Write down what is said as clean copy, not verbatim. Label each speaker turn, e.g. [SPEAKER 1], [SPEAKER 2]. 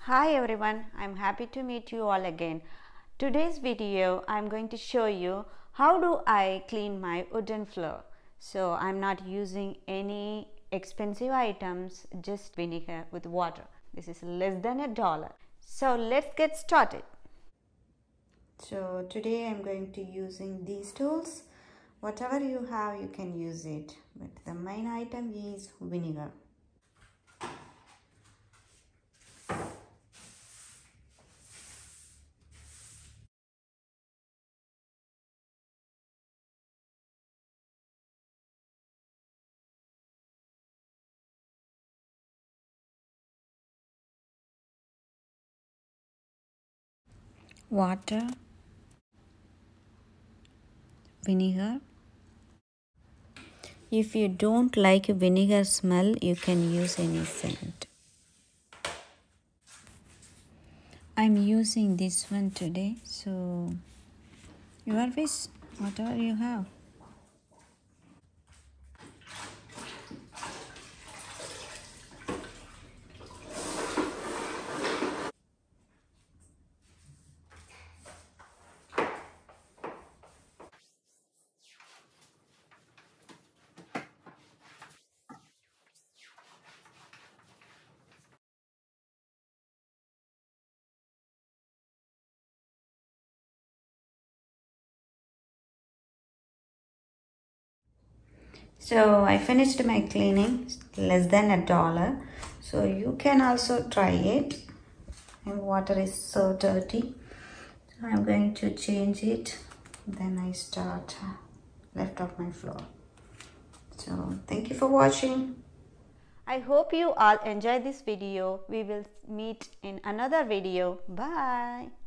[SPEAKER 1] Hi everyone, I'm happy to meet you all again. Today's video I'm going to show you how do I clean my wooden floor. So I'm not using any expensive items, just vinegar with water. This is less than $1. So let's get started. So today I'm going to using these tools. Whatever you have you can use it, but the main item is vinegar. Water, vinegar. If you don't like vinegar smell, you can use any scent. I'm using this one today, so your wish, whatever you have. So I finished my cleaning, less than $1. So you can also try it. And water is so dirty. So I'm going to change it. Then I start left of my floor. So thank you for watching. I hope you all enjoyed this video. We will meet in another video. Bye.